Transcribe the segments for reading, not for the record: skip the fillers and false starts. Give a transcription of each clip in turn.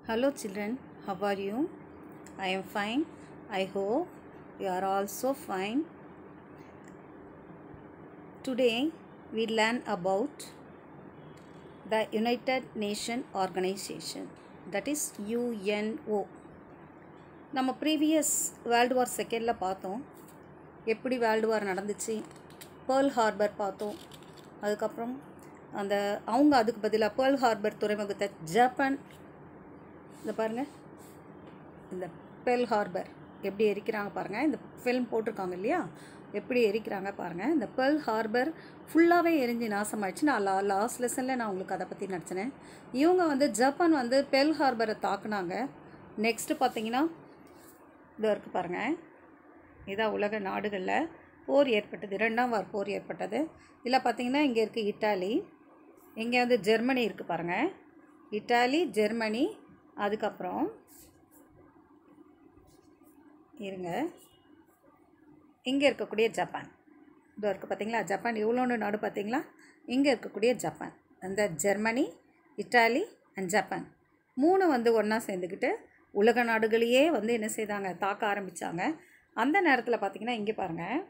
Hello children, how are you? I am fine. I hope you are also fine. Today we learn about the United Nations Organization, that is UNO. நம்ம previous world war செகண்டில் பார்த்தோம், எப்படி world war நடந்துச்சு, pearl harbour பார்த்தோம். அதுக்கப்புறம் அவங்க அதுக்கு பதிலாக பேர்ல் ஹார்பர் துறைமுகத்தை ஜப்பான், இந்த பாருங்கள், இந்த பேர்ல் ஹார்பர் எப்படி எரிக்கிறாங்க பாருங்கள். இந்த ஃபில்ம் போட்டிருக்காங்க இல்லையா, எப்படி எரிக்கிறாங்க பாருங்கள். இந்த பேர்ல் ஹார்பர் ஃபுல்லாகவே எரிஞ்சு நாசமாயிடுச்சு. நான் லாஸ்ட் லெசனில் நான் உங்களுக்கு அதை பற்றி நடத்தினேன். இவங்க ஜப்பான் பேர்ல் ஹார்பரை தாக்குனாங்க. நெக்ஸ்ட்டு பார்த்தீங்கன்னா இது இருக்குது பாருங்கள், இதான் உலக நாடுகளில் போர் ஏற்பட்டது, 2ஆம் வார் போர் ஏற்பட்டது. இதில் பார்த்திங்கன்னா இங்கே இருக்குது இட்டாலி, இங்கே ஜெர்மனி இருக்குது பாருங்கள், இட்டாலி, ஜெர்மனி, அதுக்கப்புறம் இருங்க, இங்கே இருக்கக்கூடிய ஜப்பான், இதோ இருக்குது பார்த்திங்களா, ஜப்பான் எவ்வளோன்னு நாடு பார்த்திங்களா, இங்கே இருக்கக்கூடிய ஜப்பான், அந்த ஜெர்மனி, இட்டாலி அண்ட் ஜப்பான் 3 ஒன்றா சேர்ந்துக்கிட்டு உலக நாடுகளையே என்ன செய்தாங்க, தாக்க ஆரம்பித்தாங்க. அந்த நேரத்தில் பார்த்திங்கன்னா இங்கே பாருங்கள்,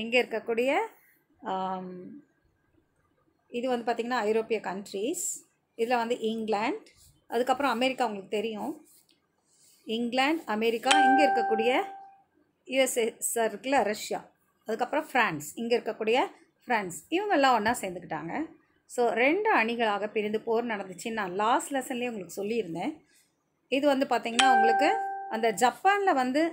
இங்கே இருக்கக்கூடிய இது பார்த்திங்கன்னா ஐரோப்பிய கண்ட்ரீஸ். இதில் இங்கிலாந்து, அதுக்கப்புறம் அமெரிக்கா, உங்களுக்கு தெரியும் இங்கிலாந்து, அமெரிக்கா, இங்கே இருக்கக்கூடிய யுஎஸ்எஸ்ஆர் இருக்குல்ல, ரஷ்யா, அதுக்கப்புறம் ஃப்ரான்ஸ், இங்கே இருக்கக்கூடிய ஃப்ரான்ஸ், இவங்கெல்லாம் ஒன்றா சேர்ந்துக்கிட்டாங்க. ஸோ 2 அணிகளாக பிரிந்து போர் நடந்துச்சு. நான் லாஸ்ட் லெசன்லேயே உங்களுக்கு சொல்லியிருந்தேன். இது பார்த்திங்கன்னா உங்களுக்கு அந்த ஜப்பானில்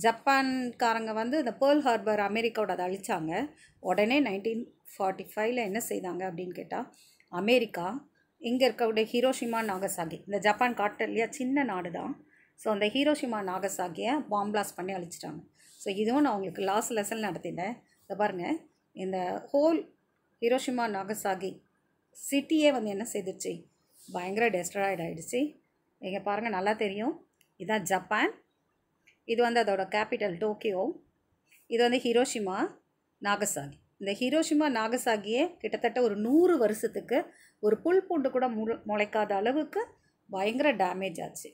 ஜப்பான்காரங்க இந்த பேர்ல் ஹார்பர் அமெரிக்காவோட அதை அழித்தாங்க. உடனே 1945 என்ன செய்தாங்க அப்படின்னு கேட்டால், அமெரிக்கா இங்கே இருக்கக்கூடிய ஹீரோஷிமா, நாகசாகி, இந்த ஜப்பான் காட்டு இல்லையா, சின்ன நாடு தான். ஸோ அந்த ஹீரோஷிமா, நாகசாகியை பாம்பிளாஸ் பண்ணி அழிச்சிட்டாங்க. ஸோ இதுவும் நான் உங்களுக்கு லாஸ்ட் லெசன் நடத்தினேன். இதை பாருங்கள், இந்த ஹோல் ஹீரோஷிமா, நாகசாகி சிட்டியே என்ன செய்துச்சு, பயங்கர டெஸ்ட்ராய்ட் ஆகிடுச்சு. இங்கே பாருங்கள், நல்லா தெரியும், இதுதான் ஜப்பான், இது அதோட கேபிட்டல் டோக்கியோ, இது ஹீரோஷிமா, நாகசாகி. இந்த ஹீரோஷிமா, நாகசாகியே கிட்டத்தட்ட ஒரு 100 வருஷத்துக்கு ஒரு புல் பூண்டு கூட முளைக்காத அளவுக்கு பயங்கர டேமேஜ் ஆச்சு.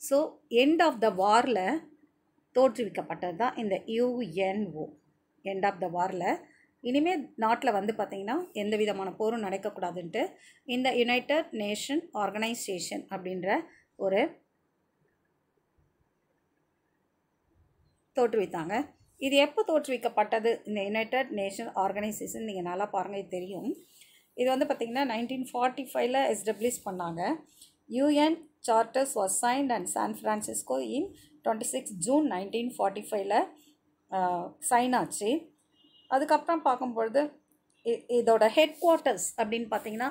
ஸோ எண்ட் ஆஃப் த வாரில் தோற்றுவிக்கப்பட்டது தான் இந்த யுஎன்ஓ. எண்ட் ஆஃப் த வாரில் இனிமேல் நாட்டில் பார்த்திங்கன்னா எந்த விதமான போரும் நடக்கக்கூடாதுன்ட்டு இந்த யுனைடெட் நேஷன் ஆர்கனைசேஷன் அப்படின்ற ஒரு தோற்றுவித்தாங்க. இது எப்போ தோற்றுவிக்கப்பட்டது, இந்த யுனைடெட் நேஷன் ஆர்கனைசேஷன், நீங்கள் நல்லா பாருங்கள், தெரியும். இது பார்த்திங்கன்னா 1945 எஸ்டப்ளிஷ் பண்ணாங்க. UN charters was signed and San Francisco in 26 June 1945 sign ஆச்சு. அதுக்கப்புறம் பார்க்கும்பொழுது இதோட ஹெட் குவார்ட்டர்ஸ் அப்படின்னு பார்த்திங்கன்னா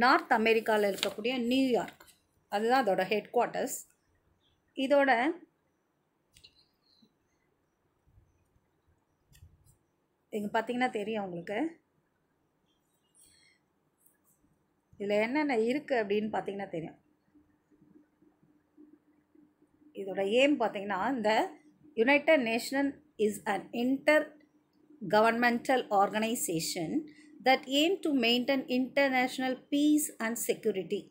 நார்த் அமெரிக்காவில் இருக்கக்கூடிய நியூயார்க், அதுதான் அதோட ஹெட் குவார்ட்டர்ஸ். இதோட இங்கே பார்த்திங்கன்னா தெரியும் உங்களுக்கு, இதில் என்னென்ன இருக்குது அப்படின்னு பார்த்திங்கன்னா தெரியும். இதோட எய்ம் பார்த்திங்கன்னா, இந்த United nation is an intergovernmental organization that aim to maintain international peace and security,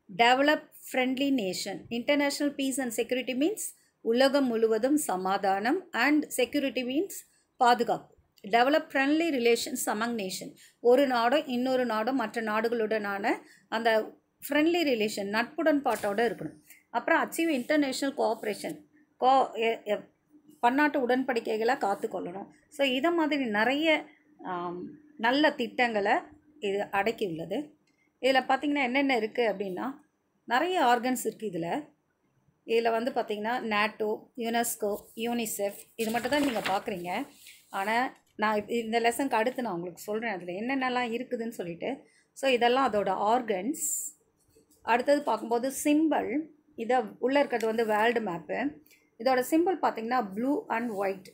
develop friendly nation. International peace and security means உலகம் முழுவதும் சமாதானம், and security means பாதுகாப்பு. Develop friendly relations among nation, ஒரு நாடும் இன்னொரு நாடும் மற்ற நாடுகளுடனான அந்த ஃப்ரெண்ட்லி ரிலேஷன், நட்புடன்பாட்டோடு இருக்கணும். அப்புறம் அச்சீவ் இன்டர்நேஷ்னல் கோஆப்ரேஷன், பன்னாட்டு உடன்படிக்கைகளை காத்துக்கொள்ளணும். ஸோ இதை மாதிரி நிறைய நல்ல திட்டங்களை இது அடக்கியுள்ளது. இதில் பார்த்திங்கன்னா என்னென்ன இருக்குது அப்படின்னா, நிறைய ஆர்கன்ஸ் இருக்குது. இதில் பார்த்திங்கன்னா நேட்டோ, யுனெஸ்கோ, யூனிசெஃப், இது மட்டும் தான் நீங்கள் பார்க்குறீங்க. ஆனால் நான் இந்த லெசனுக்கு அடுத்து நான் உங்களுக்கு சொல்கிறேன் அதில் என்னென்னலாம் இருக்குதுன்னு சொல்லிட்டு. ஸோ இதெல்லாம் அதோட ஆர்கன்ஸ். அடுத்தது பார்க்கும்போது சிம்பிள், இதை உள்ளே இருக்கிறது வேர்ல்டு மேப்பு. இதோட சிம்பிள் பார்த்திங்கன்னா ப்ளூ அண்ட் ஒயிட்.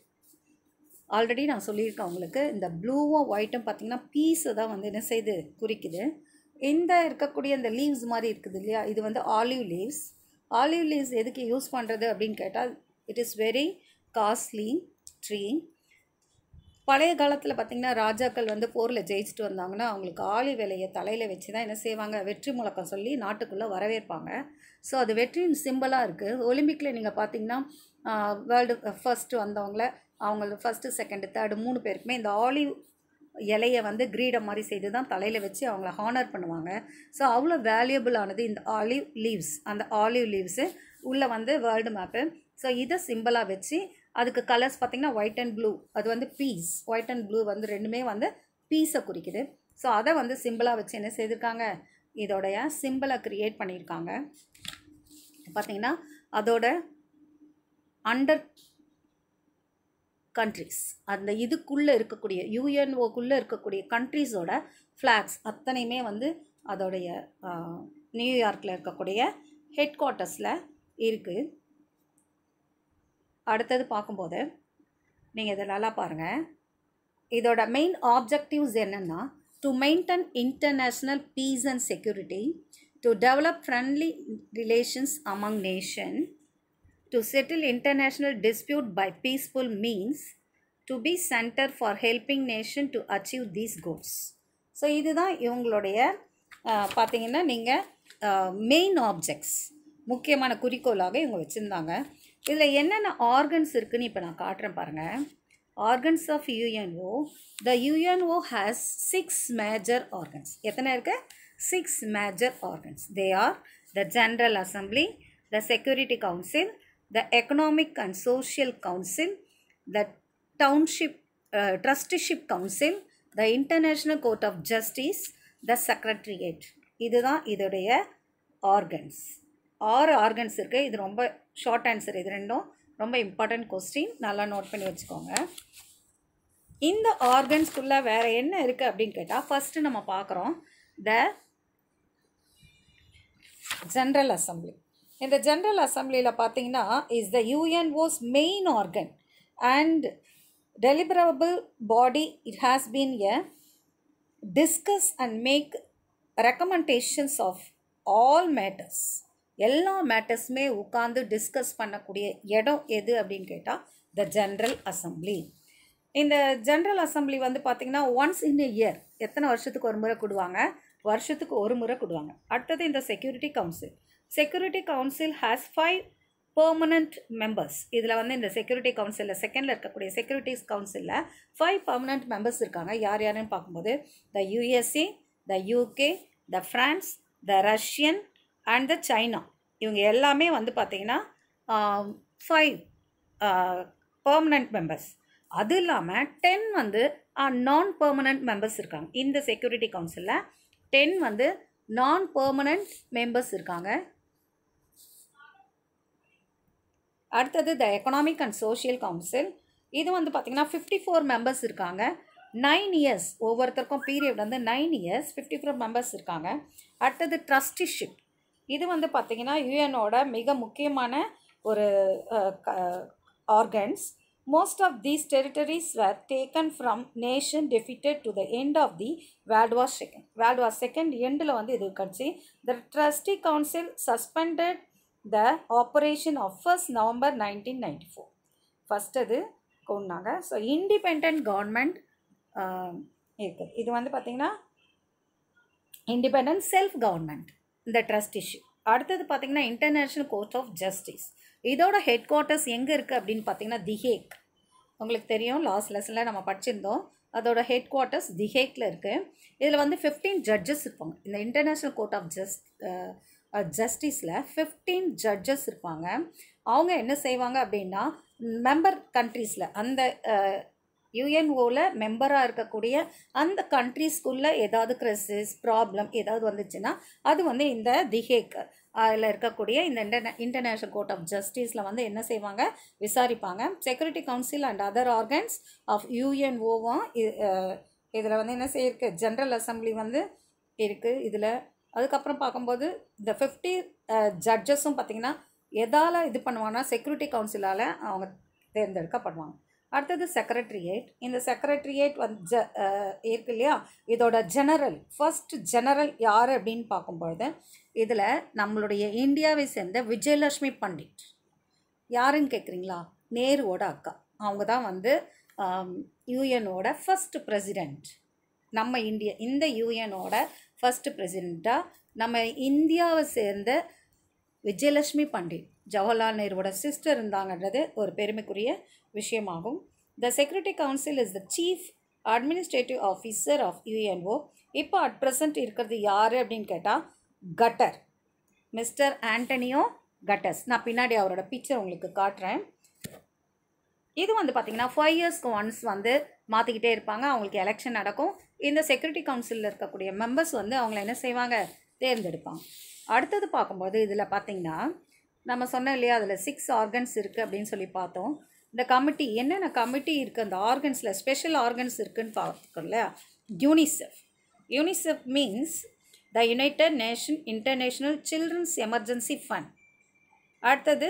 ஆல்ரெடி நான் சொல்லியிருக்கேன் உங்களுக்கு, இந்த ப்ளூவும் ஒயிட்டும் பார்த்திங்கன்னா பீஸை தான் என்ன செய்து குறிக்குது. இந்த இருக்கக்கூடிய இந்த லீவ்ஸ் மாதிரி இருக்குது இல்லையா, இது ஆலிவ் லீவ்ஸ். ஆலிவ் லீவ்ஸ் எதுக்கு யூஸ் பண்ணுறது அப்படின்னு கேட்டால், it is very costly tree. பழைய காலத்தில் பார்த்திங்கன்னா ராஜாக்கள் வந்து போரில் ஜெயிச்சுட்டு வந்தாங்கன்னா அவங்களுக்கு ஆலிவ் இலையை தலையில் வச்சு தான் என்ன செய்வாங்க, வெற்றி முழக்கம் சொல்லி நாட்டுக்குள்ளே வரவேற்பாங்க. ஸோ அது வெற்றியின் சிம்பிளாக இருக்குது. ஒலிம்பிக்கில் நீங்கள் பார்த்தீங்கன்னா வேர்ல்டு ஃபர்ஸ்ட்டு வந்தவங்கள அவங்கள ஃபஸ்ட்டு செகண்டு தேர்டு 3 பேருக்குமே இந்த ஆலிவ் இலையை வந்து கிரீடம் மாதிரி செய்து தான் தலையில் வச்சு அவங்கள ஹானர் பண்ணுவாங்க. ஸோ அவ்வளோ வேல்யூபிளானது இந்த ஆலிவ் லீவ்ஸ். அந்த ஆலிவ் லீவ்ஸு உள்ளே வந்து வேர்ல்டு மேப்பு. ஸோ இதை சிம்பிளாக வச்சு அதுக்கு கலர்ஸ் பார்த்திங்கன்னா ஒயிட் அண்ட் ப்ளூ. அது வந்து பீஸ், ஒயிட் அண்ட் ப்ளூ வந்து ரெண்டுமே வந்து பீஸை குறிக்குது. ஸோ அதை வந்து சிம்பிளாக வச்சு என்ன செய்திருக்காங்க, இதோடைய சிம்பிளை க்ரியேட் பண்ணியிருக்காங்க. பார்த்திங்கன்னா அதோட அண்டர் கண்ட்ரிஸ், அந்த இதுக்குள்ளே இருக்கக்கூடிய யுஎன்ஓக்குள்ளே இருக்கக்கூடிய கண்ட்ரிஸோட ஃப்ளாக்ஸ் அத்தனையுமே வந்து அதோடைய நியூயார்க்கில் இருக்கக்கூடிய ஹெட் குவார்ட்டர்ஸில் இருக்குது. அடுத்தது பார்க்கும்போது நீங்கள் இதை நல்லா பாருங்கள். இதோட மெயின் ஆப்ஜெக்டிவ்ஸ் என்னென்னா, to maintain international peace and security, to develop friendly relations among nation, to settle international dispute by peaceful means, to be center for helping nation to achieve these goals. So இதுதான் இவங்களுடைய பார்த்திங்கன்னா நீங்கள் main objects, முக்கியமான குறிக்கோளாக இவங்க வச்சுருந்தாங்க. இதில் என்னென்ன ஆர்கன்ஸ் இருக்குதுன்னு இப்போ நான் காட்டுறேன் பாருங்கள். Organs of UNO. The UNO has 6 major organs. எத்தனை இருக்குது? 6 major organs. They are the general assembly, the security council, the Economic and Social Council, the Township Trusteeship Council, the International Court of Justice, the Secretariat. இதுதான் இதோடைய organs. 6 organs இருக்குது. இது ரொம்ப short answer. இது ரெண்டும் ரொம்ப இம்பார்ட்டன்ட் கொஸ்டின், நல்லா note பண்ணி வச்சுக்கோங்க. இந்த ஆர்கன்ஸ்குள்ளே வேறு என்ன இருக்குது அப்படின்னு கேட்டால், ஃபஸ்ட்டு நம்ம பார்க்குறோம் த ஜென்ரல் அசம்பிளி. இந்த ஜென்ரல் அசம்பிளியில் பார்த்தீங்கன்னா is the UNO's main organ and deliberative body. It has been a discuss and make recommendations of all matters. எல்லா மேட்டர்ஸுமே உட்காந்து டிஸ்கஸ் பண்ணக்கூடிய இடம் எது அப்படின்னு கேட்டால் த ஜென்ரல் அசம்பிளி. இந்த ஜென்ரல் அசம்பிளி வந்து பார்த்திங்கன்னா ஒன்ஸ் இன் எ இயர், எத்தனை வருஷத்துக்கு ஒரு முறை கூடுவாங்க? வருஷத்துக்கு ஒரு முறை கூடுவாங்க. அடுத்தது இந்த security council. Security council has 5 permanent members. இதில் வந்து இந்த செக்யூரிட்டி கவுன்சிலில் செகண்டில் இருக்கக்கூடிய செக்யூரிட்டிஸ் கவுன்சிலில் 5 பெர்மனண்ட் மெம்பர்ஸ் இருக்காங்க. யார் யாருன்னு பார்க்கும்போது the USA, the UK, the France, the Russian and the China. இவங்க எல்லாமே வந்து பார்த்திங்கன்னா 5 பெர்மனண்ட் மெம்பர்ஸ். அது இல்லாமல் 10 வந்து நான் பெர்மனண்ட் மெம்பர்ஸ் இருக்காங்க. இந்த செக்யூரிட்டி கவுன்சிலில் 10 வந்து நான் பெர்மனண்ட் மெம்பர்ஸ் இருக்காங்க. அடுத்தது த எக்கனாமிக் அண்ட் சோஷியல் கவுன்சில். இது வந்து பார்த்திங்கன்னா 54 மெம்பர்ஸ் இருக்காங்க. 9 இயர்ஸ் ஒவ்வொருத்தருக்கும் பீரியட் வந்து 9 இயர்ஸ், 54 மெம்பர்ஸ் இருக்காங்க. அடுத்தது ட்ரஸ்டிஷிப். இது வந்து பார்த்திங்கன்னா யுஎனோட மிக முக்கியமான ஒரு organs. Most of these territories were taken from nation defeated to the end of the World War II. World War II எண்டில் வந்து இது கட்சி. The Trustee Council suspended the operation of 1st November 1994. First அது கொண்டாங்க. So independent government இருக்குது. இது வந்து பார்த்திங்கன்னா இண்டிபெண்ட் செல்ஃப் கவர்மெண்ட் இந்த ட்ரஸ்டிஷிப். அடுத்தது பார்த்திங்கன்னா இன்டர்நேஷ்னல் கோர்ட் ஆஃப் ஜஸ்டிஸ். இதோட ஹெட் குவார்ட்டர்ஸ் எங்கே இருக்குது அப்படின்னு பார்த்தீங்கன்னா தி ஹேக். உங்களுக்கு தெரியும், லாஸ்ட் லெசனில் நம்ம படிச்சிருந்தோம். அதோட ஹெட் குவார்ட்டர்ஸ் தி ஹேக்கில் இருக்குது. இதில் வந்து 15 ஜட்ஜஸ் இருப்பாங்க. இந்த இன்டர்நேஷ்னல் கோர்ட் ஆஃப் ஜஸ்டிஸில் 15 ஜட்ஜஸ் இருப்பாங்க. அவங்க என்ன செய்வாங்க அப்படின்னா மெம்பர் கண்ட்ரீஸில் அந்த யுஎன்ஓவில் மெம்பராக இருக்கக்கூடிய அந்த கண்ட்ரீஸ்குள்ளே ஏதாவது கிரைசிஸ் ப்ராப்ளம் ஏதாவது வந்துச்சுன்னா அது வந்து இந்த தி ஹேக் அதில் இருக்கக்கூடிய இந்த இன்டர்நேஷ்னல் கோர்ட் ஆஃப் ஜஸ்டிஸில் வந்து என்ன செய்வாங்க, விசாரிப்பாங்க. Security council and other organs of யுஎன்ஓவும் இதில் வந்து என்ன செய்யிருக்கு, ஜென்ரல் அசம்பிளி வந்து இருக்குது இதில். அதுக்கப்புறம் பார்க்கும்போது இந்த 50 ஜட்ஜஸும் பார்த்திங்கன்னா எதால் இது பண்ணுவாங்கன்னா செக்யூரிட்டி கவுன்சிலால் அவங்க தேர்ந்தெடுக்கப்படுவாங்க. அடுத்தது செக்ரட்டரியேட். இந்த செக்ரட்டரியேட் வந்து இருக்கு இல்லையா, இதோட ஜெனரல் ஃபர்ஸ்ட் ஜெனரல் யார் அப்படின்னு பார்க்கும்பொழுது இதில் நம்மளுடைய இந்தியாவை சேர்ந்த விஜயலட்சுமி பண்டிட். யாருன்னு கேட்குறீங்களா? நேருவோட அக்கா. அவங்க தான் வந்து யூஎனோட ஃபர்ஸ்ட் பிரசிடெண்ட். நம்ம இந்த யூஎனோட ஃபர்ஸ்ட் பிரசிடெண்ட்டாக நம்ம இந்தியாவை சேர்ந்த விஜயலட்சுமி பண்டிட், ஜவஹர்லால் நேருவோட சிஸ்டர் இருந்தாங்கன்றது ஒரு பெருமைக்குரிய விஷயமாகும். The security council is the chief administrative officer of UNO. இப்போ அட் ப்ரெசன்ட் இருக்கிறது யார் அப்படின்னு கேட்டால் கட்டர், மிஸ்டர் ஆண்டனியோ கட்டர்ஸ். நான் பின்னாடி அவரோட பிக்சர் உங்களுக்கு காட்டுறேன். இது வந்து பார்த்திங்கன்னா 5 இயர்ஸ்க்கு ஒன்ஸ் வந்து மாற்றிக்கிட்டே இருப்பாங்க. அவங்களுக்கு எலெக்ஷன் நடக்கும். இந்த செக்யூரிட்டி கவுன்சிலில் இருக்கக்கூடிய மெம்பர்ஸ் வந்து அவங்கள என்ன செய்வாங்க, தேர்ந்தெடுப்பாங்க. அடுத்தது பார்க்கும்போது இதில் பார்த்திங்கன்னா நம்ம சொன்னோம் இல்லையா, அதில் 6 ஆர்கன்ஸ் இருக்குது அப்படின்னு சொல்லி பார்த்தோம். இந்த கமிட்டி என்னென்ன கமிட்டி இருக்குது, அந்த ஆர்கன்ஸில் ஸ்பெஷல் ஆர்கன்ஸ் இருக்குதுன்னு பார்த்துக்கோம் இல்லையா. UNICEF. UNICEF means the United Nation International Children's Emergency Fund. அடுத்தது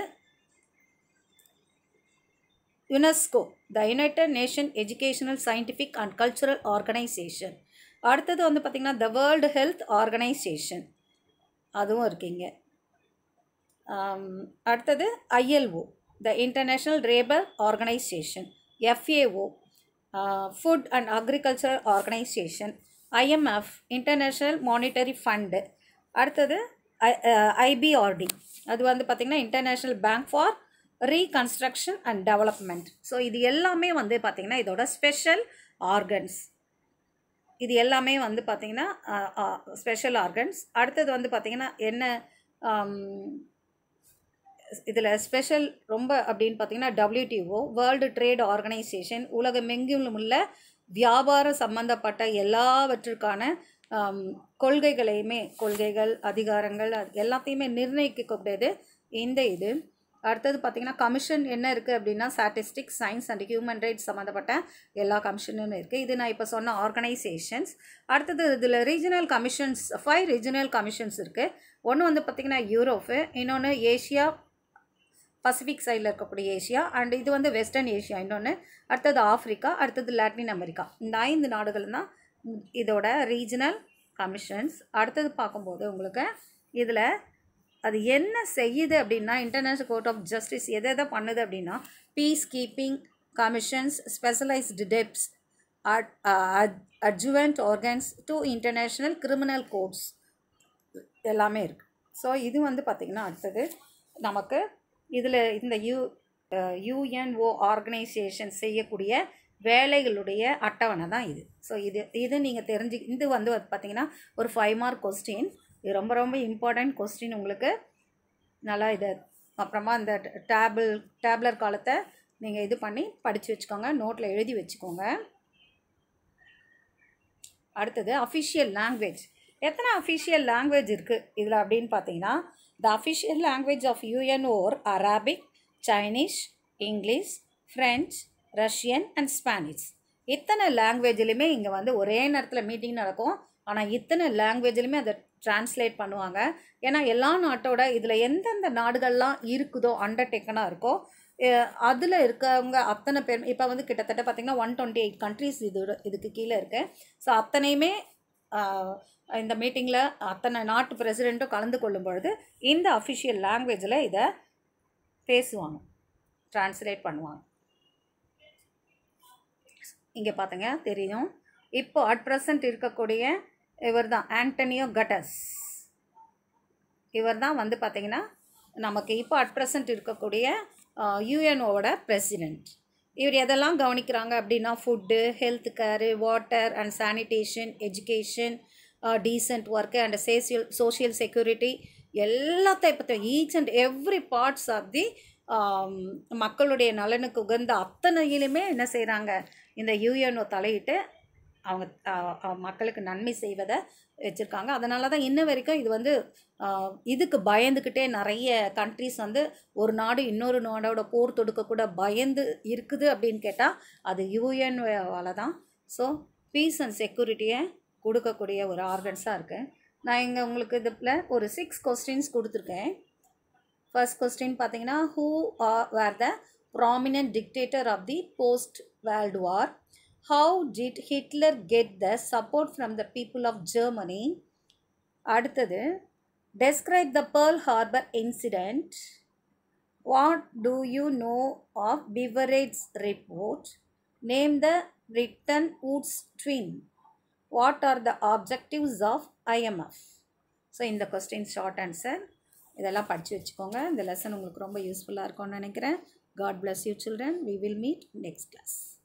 UNESCO, the United Nation Educational Scientific and Cultural Organisation. அடுத்தது வந்து பார்த்திங்கன்னா த வேர்ல்டு ஹெல்த் ஆர்கனைசேஷன், அதுவும் இருக்குங்க. அடுத்தது ILO, the international labour organisation. FAO, food and agricultural organisation. IMF, international monetary fund. அடுத்தது IBRD, அது வந்து பார்த்திங்கன்னா international bank for reconstruction and development. So இது எல்லாமே வந்து பார்த்திங்கன்னா இதோட ஸ்பெஷல் ஆர்கன்ஸ். இது எல்லாமே வந்து பார்த்திங்கன்னா ஸ்பெஷல் ஆர்கன்ஸ். அடுத்தது வந்து பார்த்திங்கன்னா என்ன இதில் ஸ்பெஷல் ரொம்ப அப்படின்னு பார்த்திங்கன்னா WTO, வேர்ல்டு ட்ரேட் ஆர்கனைசேஷன், உலகமெங்கிலும் உள்ள வியாபார சம்பந்தப்பட்ட எல்லாவற்றிற்கான கொள்கைகள், அதிகாரங்கள் எல்லாத்தையுமே நிர்ணயிக்கக்கூடியது இந்த இது. அடுத்தது பார்த்திங்கன்னா கமிஷன் என்ன இருக்குது அப்படின்னா statistics, science and human rights சம்மந்தப்பட்ட எல்லா கமிஷனும் இருக்குது. இது நான் இப்போ சொன்ன ஆர்கனைசேஷன்ஸ். அடுத்தது இதில் ரீஜனல் கமிஷன்ஸ், 5 ரீஜனல் கமிஷன்ஸ் இருக்குது. ஒன்று வந்து பார்த்திங்கன்னா யூரோப்பு, இன்னொன்று ஏஷியா பசிபிக் சைடில் இருக்கக்கூடிய ஏஷியா, அண்ட் இது வந்து வெஸ்டர்ன் ஏஷியா இன்னொன்று, அடுத்தது ஆஃப்ரிக்கா, அடுத்தது லாட்டின் அமெரிக்கா. இந்த 5 நாடுகள் தான் இதோட ரீஜனல் கமிஷன்ஸ். அடுத்தது பார்க்கும்போது உங்களுக்கு இதில் அது என்ன செய்யுது அப்படின்னா இன்டர்நேஷ்னல் கோர்ட் ஆஃப் ஜஸ்டிஸ் எதை பண்ணுது அப்படின்னா peace keeping commissions, specialized depts, adjuvant organs to international criminal courts எல்லாமே இருக்குது. ஸோ இது வந்து பார்த்திங்கன்னா அடுத்தது நமக்கு இதில் இந்த யுஎன்ஓ ஆர்கனைசேஷன் செய்யக்கூடிய வேலைகளுடைய அட்டவணை தான் இது. ஸோ இது நீங்கள் இது வந்து பார்த்திங்கன்னா ஒரு 5 மார்க் கொஸ்டின். இது ரொம்ப ரொம்ப இம்பார்ட்டண்ட் கொஸ்டின் உங்களுக்கு. நல்லா இதை அப்புறமா இந்த டேப்லர் காலத்தை நீங்கள் இது பண்ணி படித்து வச்சுக்கோங்க, நோட்டில் எழுதி வச்சுக்கோங்க. அடுத்தது அஃபிஷியல் லாங்குவேஜ். எத்தனை அஃபிஷியல் லாங்குவேஜ் இருக்குது இதில் அப்படின்னு பார்த்தீங்கன்னா the official language of UNO Arabic, Chinese, English, French, Russian and Spanish. இத்தனை லாங்குவேஜ்லையுமே இங்கே வந்து ஒரே நேரத்தில் மீட்டிங் நடக்கும். ஆனால் இத்தனை லாங்குவேஜ்லையுமே அதை டிரான்ஸ்லேட் பண்ணுவாங்க. ஏன்னா எல்லா நாட்டோட இதில் எந்தெந்த நாடுகள்லாம் இருக்குதோ அண்டர்டேக்கனாக இருக்கோ அதில் இருக்கவங்க அத்தனை பேர் இப்போ வந்து கிட்டத்தட்ட பார்த்திங்கன்னா 128 கண்ட்ரிஸ் இதுக்கு கீழே இருக்குது. ஸோ அத்தனையுமே இந்த மீட்டிங்கில் அத்தனை நாட்டு பிரசிடெண்ட்டும் கலந்து கொள்ளும் பொழுது இந்த அஃபிஷியல் லாங்குவேஜில் இதை பேசுவாங்க, டிரான்ஸ்லேட் பண்ணுவாங்க. இங்கே பார்த்தங்க தெரியும். இப்போ அட் ப்ரெசண்ட் இருக்கக்கூடிய இவர் தான் ஆண்டனியோ கட்டர்ஸ். இவர் தான் வந்து பார்த்திங்கன்னா நமக்கு இப்போ அட் ப்ரெசண்ட் இருக்கக்கூடிய யுஎன்ஓவோட பிரசிடெண்ட். இவர் எதெல்லாம் கவனிக்கிறாங்க அப்படின்னா food, health care, water and sanitation, education, decent work and social security எல்லாத்தையும் பற்றி each and every parts of the மக்களுடைய நலனுக்கு உகந்த அத்தனையிலுமே என்ன செய்கிறாங்க, இந்த யுஎன்ஓ தலையிட்டு அவங்க மக்களுக்கு நன்மை செய்வதை வச்சுருக்காங்க. அதனால தான் இன்ன வரைக்கும் இது வந்து இதுக்கு பயந்துக்கிட்டே நிறைய கண்ட்ரிஸ் வந்து ஒரு நாடு இன்னொரு நாடோட போர் தொடுக்கக்கூட பயந்து இருக்குது அப்படின்னு கேட்டால் அது யுஎன்ஓவால் தான். ஸோ பீஸ் அண்ட் செக்யூரிட்டியை கொடுக்கக்கூடிய ஒரு ஆர்கன்ஸாக இருக்குது. நான் இங்கே உங்களுக்கு இதில் ஒரு 6 கொஸ்டின்ஸ் கொடுத்துருக்கேன். ஃபர்ஸ்ட் கொஸ்டின் பார்த்தீங்கன்னா who were the prominent dictator of the post world war? How did Hitler get the support from the people of Germany? அடுத்தது describe the Pearl Harbor incident. What do you know of Beveridge's report? Name the Bretton Woods twin. What are the objectives of IMF? So இந்த question short answer. இதெல்லாம் படித்து வச்சுக்கோங்க. இந்த lesson உங்களுக்கு ரொம்ப யூஸ்ஃபுல்லாக இருக்கும்னு நினைக்கிறேன். God bless you children. We will meet next class.